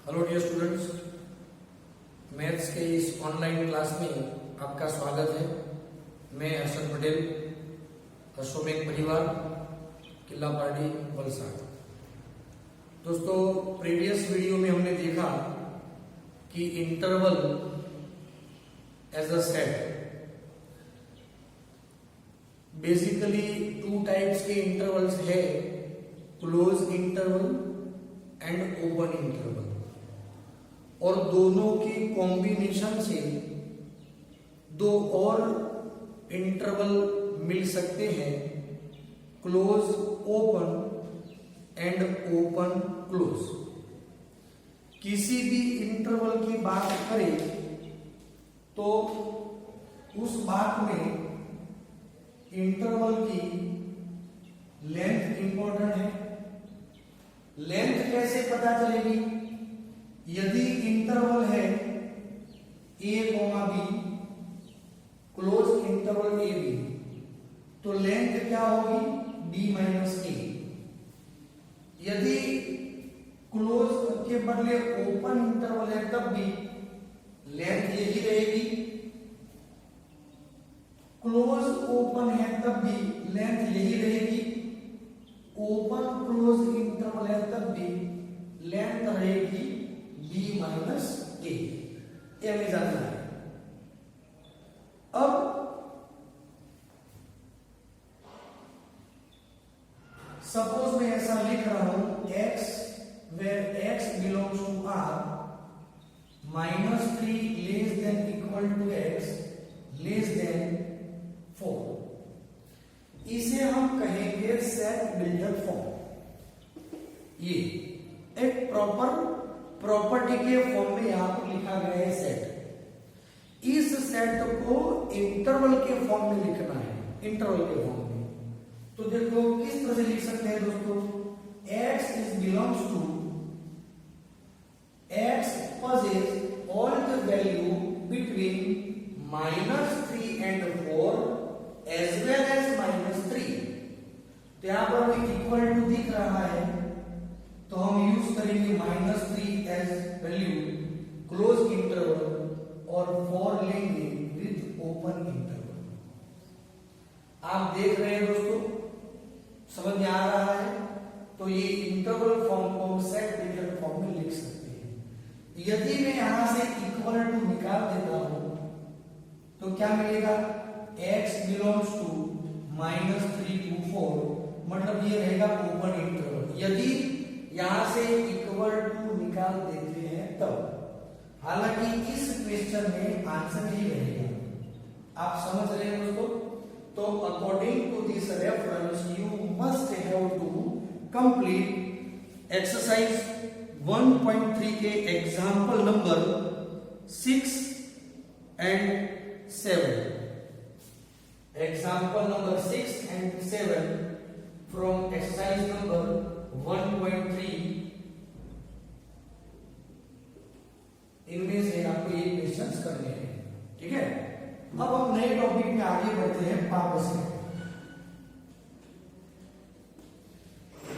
Hello dear students, maths के इस online class में आपका स्वागत है। मैं हर्षद पटेल, अश्वमेघ परिवार, किला पार्टी, वलसाड। दोस्तों, प्रीवियस वीडियो में हमने देखा कि interval as a set, basically two types के इंटरवल्स है, close interval and open interval, और दोनों के कॉम्बिनेशन से दो और इंटरवल मिल सकते हैं, close open and open close. किसी भी इंटरवल की बात करें तो उस बात में इंटरवल की लेंथ इंपॉर्टेंट है। लेंथ कैसे पता चलेगी? यदि इंटरवल है a, b, close interval a b, तो लेंथ क्या होगी? b minus a. यदि क्लोज के बदले ओपन इंटरवल है तब भी लेंथ यही रहेगी। क्लोज ओपन है तब भी लेंथ यही रहेगी। ओपन क्लोज इंटरवल है तब भी लेंथ रहेगी b माइनस ए। ये हमें जानना है। अब सपोज मैं ऐसा लिख रहा हूं x where x belongs to r -3 less than equal to x less than 4। इसे हम कहेंगे सेट बिल्डर फॉर्म। ये एक प्रॉपर्टी के फॉर्म में यहां पर लिखा गया है सेट। इस सेट को इंटरवल के फॉर्म में लिखना है, इंटरवल के फॉर्म में। तो देखो किस तरह से लिख सकते हैं दोस्तों, x is belongs to x possess all the value between -3 and 4 as well as -3। तो यहां पर हमें इक्वल टू दिख रहा है, तो हम यूज करेंगे -3 एज वैल्यू क्लोज इंटरवल और 4 लेंगे विद ओपन इंटरवल। आप देख रहे हैं दोस्तों, समझ में आ रहा है? तो ये इंटरवल फॉर्म को सेट बिल्डर फॉर्म में लिख सकते हैं। यदि मैं यहां से इक्वल टू निकाल देता हूं तो क्या मिलेगा? x बिलोंग्स टू -3 to 4, मतलब ये रहेगा ओपन इंटरवल। यदि यहां से इक्वल टू निकाल देते हैं तब। हालांकि इस क्वेश्चन में आंसर ही रहेगा। आप समझ रहे हैं दोस्तों? तो according to this reference you must have to complete exercise 1.3 के example number 6 and 7। Example number 6 and 7 from exercise number 1.3। इनमें से आपको ये क्वेश्चंस करने हैं, ठीक है? अब हम नए टॉपिक में आगे बढ़ते हैं, power set.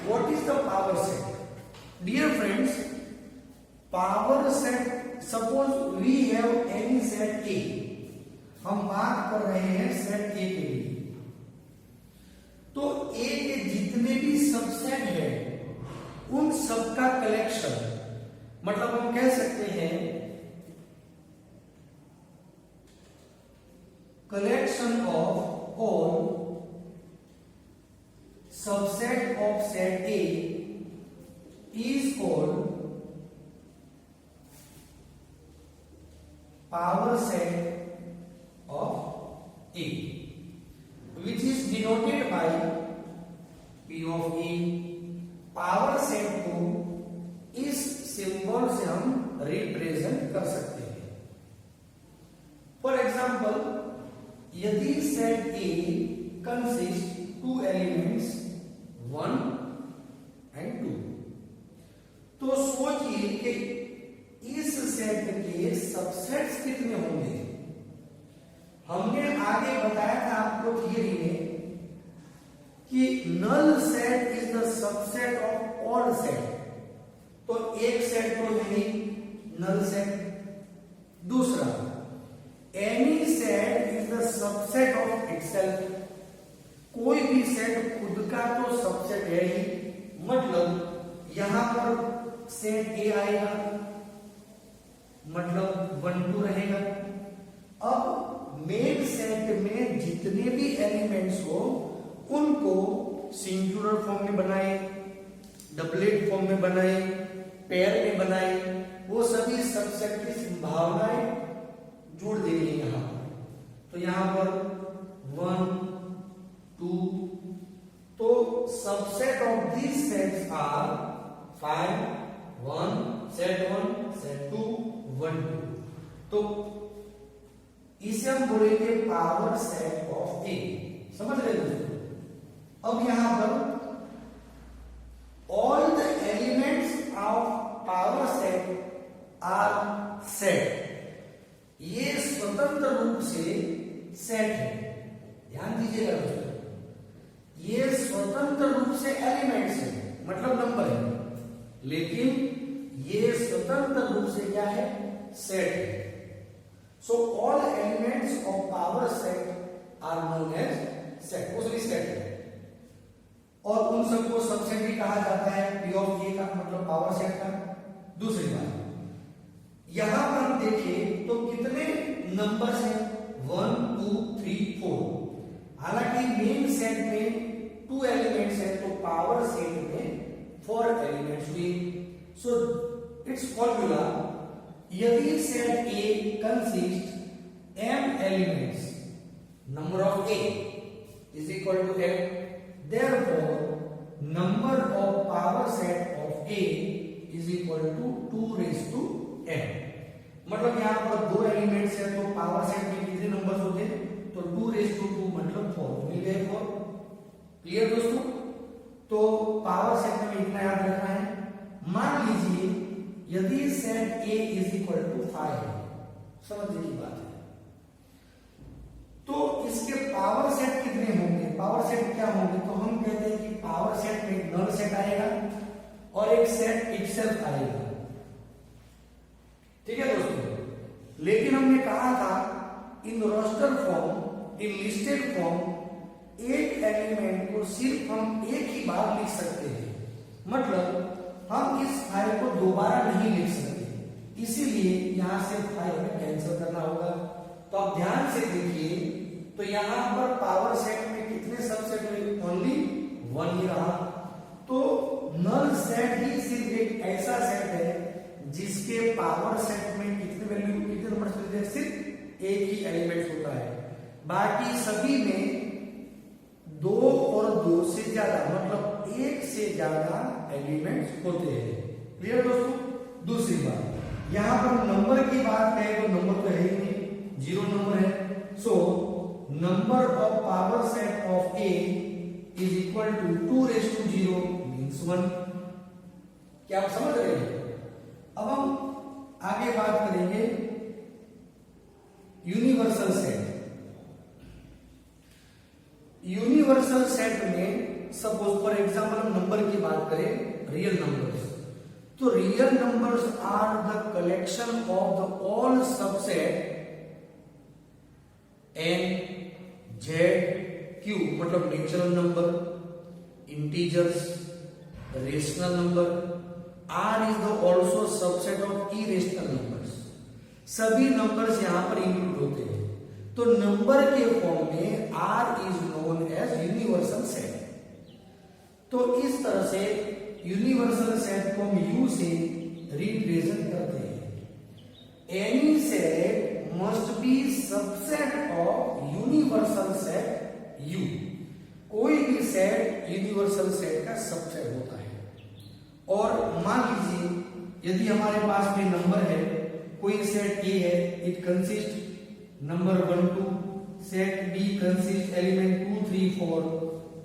What is the power set? Dear friends, power set, suppose we have any set A. हम बात कर रहे हैं सेट ए के लिए। तो ए के जितने भी सबसेट है उन सबका कलेक्शन, मतलब हम कह सकते हैं collection of all subset of set A is called power set of A, which is denoted by P of A। Power set को इस सिंबल से हम रिप्रेजेंट कर सकते हैं। फॉर एग्जाम्पल, यदि set A consist 2 elements 1 and 2, तो सोचिए कि इस सेट के सबसेट्स कितने होंगे। हमने आगे बताया था आपको थियरी में कि null set is the subset of all set. तो एक सेट तो है ही नल सेट। दूसरा, any set is the subset of itself. कोई भी सेट खुद का तो सबसेट है ही, मतलब यहां पर सेट ए आएगा, मतलब 1 2 रहेगा। अब मेन सेट में जितने भी एलिमेंट्स हो उनको सिंगुलर फॉर्म में बनाए, डबलेट फॉर्म में बनाए, पेयर में बनाए, वो सभी सबसेट की संभावनाएं जोड़ देंगे यहां पर। तो यहां पर 1 2, तो subset of these sets are 5 1 set 1 set 2 1 2। तो इसे हम बोलेंगे पावर सेट ऑफ ए। समझ रहे दोस्तों? अब यहां पर all the elements of power set are set. ये स्वतंत्र रूप से सेट है, ध्यान दीजिएगा दोस्तों। ये स्वतंत्र रूप से एलिमेंट्स है, मतलब नंबर है, लेकिन ये स्वतंत्र रूप से क्या है? सेट है। So all elements of power set are known as set. वो सभी सेट है और उन सबको सबसेट भी कहा जाता है, पी ऑफ ए का मतलब पावर सेट का। दूसरी बात, यहां पर हम देखें तो कितने नंबर्स हैं? 1 2 3 4। हालांकि मेन सेट में 2 एलिमेंट्स हैं, तो पावर सेट में 4 एलिमेंट्स हुए। सो इट्स फॉर्मूला, यदि set A consist m elements, number of a is equal to m, therefore number of power set of a is equal to 2 raised to m। मतलब यहां पर 2 elements है, तो power set में कितने numbers होते हैं? तो 2 raised to 2 मतलब 4 मिल गए 4। क्लियर दोस्तों? तो पावर सेट में इतना याद रखना है। मान लीजिए यदि set A is equal to 5 है, समझने की बात है, तो इसके पावर सेट कितने होंगे? पावर सेट क्या होंगे? तो हम कहते हैं कि पावर सेट में एक नल सेट आएगा और एक सेट इटसेल्फ आएगा। ठीक है दोस्तों? लेकिन हमने कहा था in roster form, in listed form, एक एलिमेंट को सिर्फ हम एक ही बार लिख सकते हैं, मतलब हम इस फाइल को दोबारा नहीं लिख सकते, इसीलिए यहां से फाइल में कैंसिल करना होगा। तो आप ध्यान से देखिए, तो यहां पर पावर सेट में कितने सबसेट हुए? ओनली 1 ही रहा। तो नल सेट ही सिर्फ एक ऐसा सेट है जिसके पावर सेट में कितने वैल्यू, कितने नंबर होते हैं? सिर्फ एक ही एलिमेंट होता है। बाकी सभी में 2 और 2 से ज्यादा, मतलब 1 से ज्यादा एलिमेंट्स होते हैं। क्लियर दोस्तों? दूसरी बात, यहां पर नंबर की बात करें तो नंबर तो है ही नहीं, 0 नंबर है। So number of power set of A is equal to 2 raised to 0 means 1। क्या आप समझ रहे हैं? अब हम आगे बात करेंगे यूनिवर्सल सेट। यूनिवर्सल सेट में सपोज फॉर एग्जांपल हम नंबर की बात करें, रियल नंबर्स, तो real numbers are the collection of the all subset n z q, मतलब natural number, integers, rational number. r is the also subset of irrational numbers. सभी numbers यहां पर include होते हैं। तो नंबर के फॉर्म में r is known as universal set. तो इस तरह से यूनिवर्सल सेट को हम u से रिप्रेजेंट करते हैं। Any set must be subset of universal set u। कोई भी सेट यूनिवर्सल सेट का सबसेट होता है। और मान लीजिए यदि हमारे पास में नंबर है, कोई सेट A है, it consist number 1 2, set B consist element 2 3 4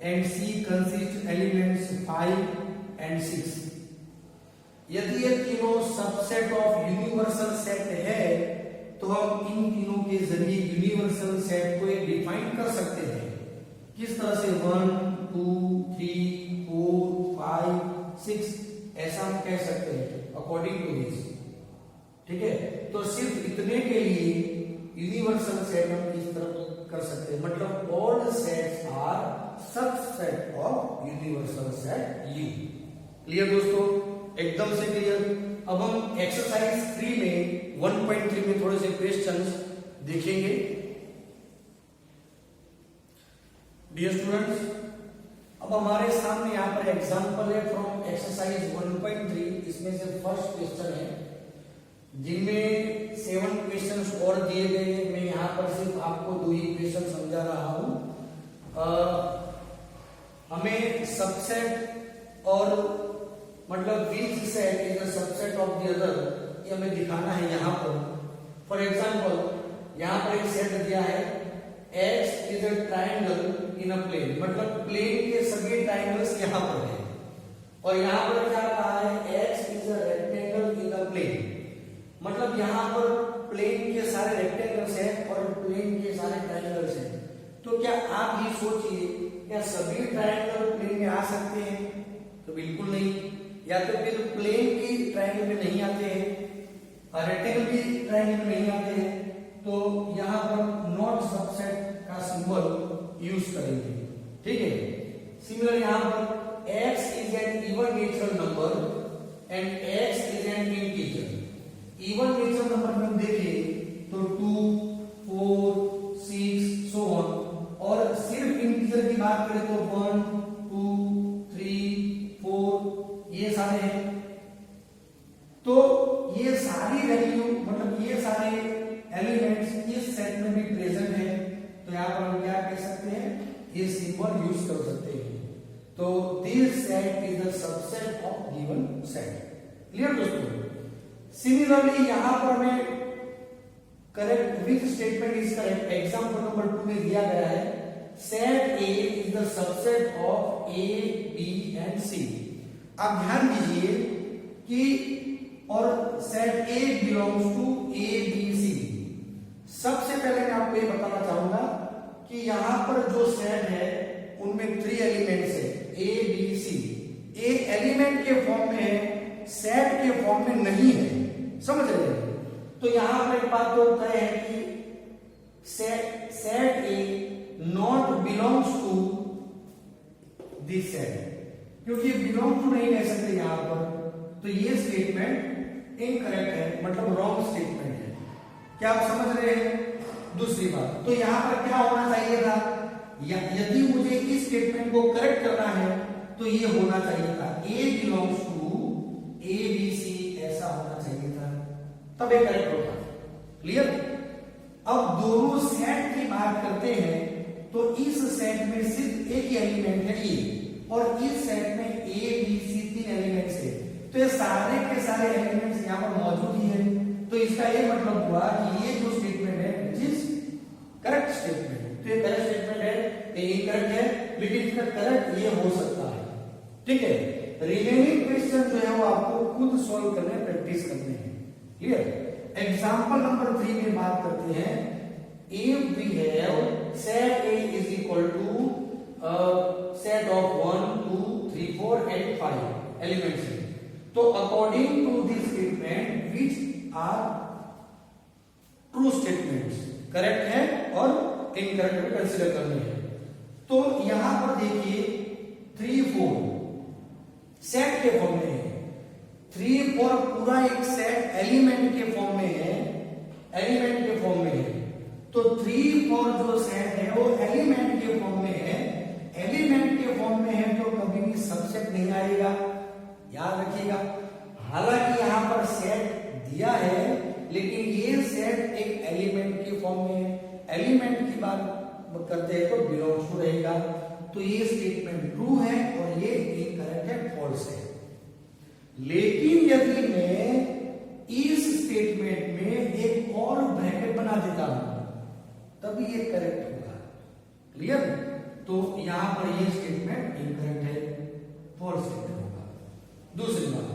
and C consist elements 5 and 6। यदि ये तीनों सबसेट ऑफ यूनिवर्सल सेट है तो हम इन तीनों के जरिए यूनिवर्सल सेट को एक डिफाइन कर सकते हैं। किस तरह से? 1 2 3 4 5 6 ऐसा हम कह सकते हैं अकॉर्डिंग टू दिस। ठीक है, तो सिर्फ इतने के लिए यूनिवर्सल सेट हम इस तरह कर सकते हैं, मतलब all sets are subset of universal set U. Clear दोस्तों, एकदम से क्लियर। अब हम एक्सरसाइज 3 में 1.3 में थोड़े से क्वेश्चंस देखेंगे। डियर स्टूडेंट्स, अब हमारे सामने यहाँ पर एग्जांपल है फ्रॉम एक्सरसाइज 1.3। इसमें से फर्स्ट क्वेश्चन है, जिनमें 7 क्वेश्चंस और दिए गए। मैं यहाँ पर सिर्फ आपको 2 ही क्वेश्चन समझा रहा हूँ। हमें सबसेट और मतलब which set is the subset of the other, ये हमें दिखाना है यहाँ पर। फॉर एग्जांपल यहाँ पर एक सेट दिया है, X is a triangle in a plane, मतलब प्लेन के सभी ट्राइंगल्स यहाँ पर है। और यहाँ पर क्या कहा है, X is a rectangle in a plane, मतलब यहाँ पर प्लेन के सारे रेक्टेंगल्स हैं और प्लेन के सारे ट्राइंगल्स हैं। तो क्या आप ये सोचिए, क्या सभी ट्राइंगल प्लेन में आ सकते हैं? तो बिल्कुल नहीं। या तो फिर प्लेन की ट्राइंगल में नहीं आते हैं, रेक्टेंगल की ट्राइंगल में नहीं आते हैं, तो यहाँ पर नॉट सबसेट का सिंबल यूज करेंगे। ठीक है, सिमिलर यहाँ पर x is an even natural number and x is an integer. Even natural number में देखें तो 2, 4, 6 सो ऑन, और सिर्फ इंटीजर की बात करें तो 1, 2, 3, 4 ये सारे हैं। तो ये सारी वैल्यू मतलब ये सारे एलिमेंट्स इस सेट में भी प्रेजेंट है, तो यहाँ पर हम क्या कह सकते हैं, ये सिंबल यूज कर सकते हैं। तो this set is the subset of given set. Clear दोस्तों? सिमिलरली यहाँ पर मैं correct which statement is correct, example number 2 में दिया गया है, set A is the subset of A, B and C। अब ध्यान दीजिए कि और set A belongs to A, B, C। सबसे पहले मैं आपको ये बताना चाहूंगा कि यहां पर जो सेट है उनमें 3 एलिमेंट्स है, A, B, C। A element के फॉर्म में है, सेट के फॉर्म में नहीं है, समझ रहे हैं? तो यहां पर एक बात तो तय है कि set A not belongs to this set, क्योंकि बिलोंग टू नहीं कह सकते यहां पर, तो ये स्टेटमेंट इनकरेक्ट है, मतलब रॉन्ग स्टेटमेंट है। क्या आप समझ रहे हैं? दूसरी बात, तो यहां पर क्या होना चाहिए था, यदि मुझे इस स्टेटमेंट को करेक्ट करना है तो ये होना चाहिए था A belongs to A, B, C, ऐसा होना चाहिए था, तब ये करेक्ट होता। क्लियर? अब दोनों सेट की बात करते हैं, तो इस सेट में सिर्फ एक ही एलिमेंट है A, और इस सेट में A, B, C 3 एलिमेंट्स है, तो ये सारे के सारे एलिमेंट्स यहाँ पर मौजूद ही है। तो इसका ये मतलब हुआ कि ये जो स्टेटमेंट है विच इज करेक्ट स्टेटमेंट, तो ये करेक्ट स्टेटमेंट है, ये इनकरेक्ट है, लेकिन इसका करेक्ट ये हो सकता है। ठीक है, रिमेनिंग क्वेश्चन जो है वो आपको खुद सॉल्व करने प्रैक्टिस करने हैं। क्लियर? एग्जांपल नंबर 3 में बात करते हैं, if we have set A is equal to set of 1, 2, 3, 4 and 5 elements, तो according to this statement which are true statements, correct है और इनकरेक्ट भी कंसीडर करनी है। तो यहां पर देखिए 3, 4 सेट के फॉर्म में है, 3, 4 पूरा एक सेट एलिमेंट के फॉर्म में है, एलिमेंट के फॉर्म में है। तो 3, 4 जो सेट है वो एलिमेंट के फॉर्म में है, एलिमेंट के फॉर्म में है तो कभी भी सबसेट नहीं आएगा, याद रखिएगा। हालांकि यहां पर सेट दिया है, लेकिन ये सेट एक एलिमेंट के फॉर्म में है, एलिमेंट की बात करते हैं तो बिलोंग्स टू रहेगा, तो ये स्टेटमेंट ट्रू है और ये इनकरेक्ट है, फॉल्स है। लेकिन यदि मैं इस स्टेटमेंट में एक और ब्रैकेट बना देता हूं तभी ये करेक्ट होगा। क्लियर? तो यहां पर ये स्टेटमेंट इनकरेक्ट है, फॉल्स स्टेटमेंट होगा। दूसरी बात,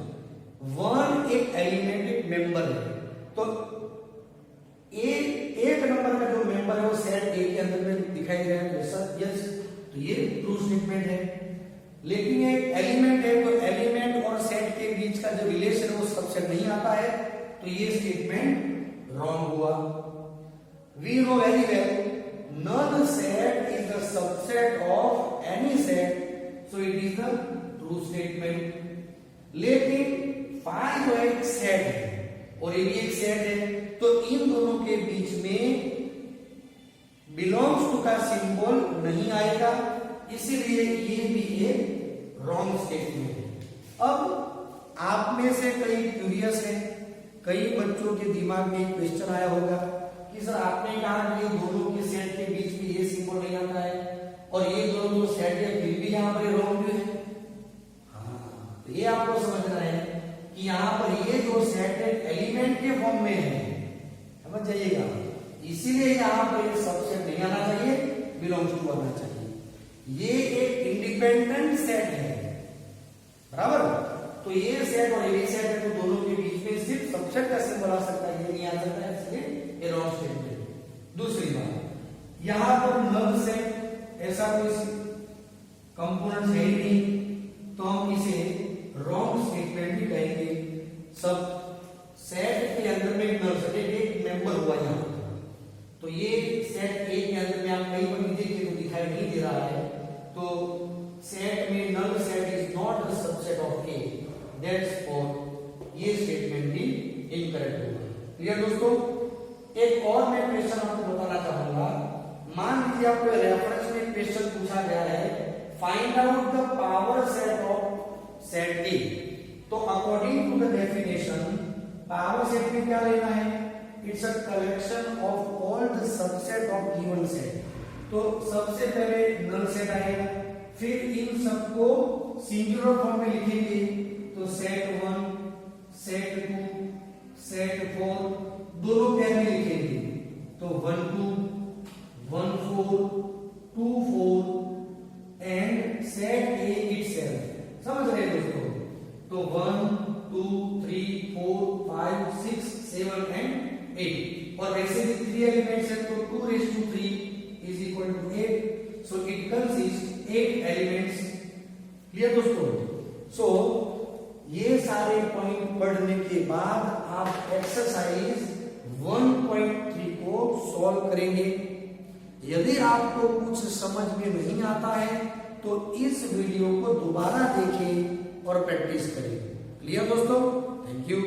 1 एक एलिमेंट एक मेंबर है, तो एक नंबर का जो मेंबर है वो सेट A के अंदर में दिखाई दे रहा है, जैसा यस, तो ये ट्रू स्टेटमेंट है। लेकिन एक एलिमेंट है, तो एलिमेंट और सेट के बीच इसका जो रिलेशन है वो सबसेट नहीं आता है, तो ये स्टेटमेंट रॉन्ग हुआ। We know very well none set is the subset of any set, so it is the true statement। लेकिन फाई जो एक सेट है और ये भी एक सेट है, तो इन दोनों के बीच में बिलोंग्स टू का सिंबल नहीं आएगा, इसीलिए ये भी एक रॉन्ग स्टेटमेंट है। अब आप में से कई क्यूरियस हैं, कई बच्चों के दिमाग में क्वेश्चन आया होगा कि सर आपने कहा कि ये दोनों के सेट के बीच में ये सिंबल नहीं आता है और ये दोनों जो सेट है फिर भी यहाँ पर रॉन्ग है। हाँ, तो ये आपको समझना है कि यहाँ पर ये जो सेट है एलिमेंट के फॉर्म में है, समझ जाइएगा, इसीलिए यहाँ पर एक सबसेट नहीं आना चाहिए, बिलोंग्स टू आना चाहिए। ये एक इंडिपेंडेंट सेट है, बराबर। तो ये सेट और ये सेट है, तो दोनों के बीच में सिर्फ सबसेट का सिंबल आ सकता है, ये नहीं आ सकता है, इसलिए ये रॉन्ग स्टेटमेंट। दूसरी बात, यहां पर नल सेट ऐसा कोई कंपोनेंट है ही नहीं, तो हम इसे रॉन्ग स्टेटमेंट भी कहेंगे। सब सेट के अंदर में नल सेट एक मेंबर हुआ यहाँ, तो ये सेट ए के अंदर में आप कहीं पर भी देखिए तो दिखाई नहीं दे रहा है, तो सेट में null set is not the subset of A, that's for ये स्टेटमेंट भी इनकरेक्ट होगा। क्लियर दोस्तों? एक और मैं क्वेश्चन आपको बताना चाहूंगा। मान लीजिए आपको रेफरेंस में क्वेश्चन पूछा गया है, find out the power set of set A. तो according to the definition power set में क्या लेना है? It's a collection of all the subset of given set. तो सबसे पहले नल सेट आएगा, फिर इन सबको सिंगुलर फॉर्म में लिखेंगे, तो सेट 1, सेट 2, सेट 4 दोनों पेयर में लिखेंगे, तो 1 2, 1 4, 2 4 एंड सेट ए इटसेल्फ। समझ रहे हैं दोस्तों? तो 1 2 3 4 5 6 7 एंड 8, और वैसे भी 3 एलिमेंट्स हैं, तो 2 raised to 3 is equal to 8, so it consists 8 elements। Clear दोस्तों? सो ये सारे पॉइंट पढ़ने के बाद आप एक्सरसाइज 1.3 को सॉल्व करेंगे। यदि आपको कुछ समझ में नहीं आता है तो इस वीडियो को दोबारा देखें और प्रैक्टिस करें। क्लियर दोस्तों? Thank you.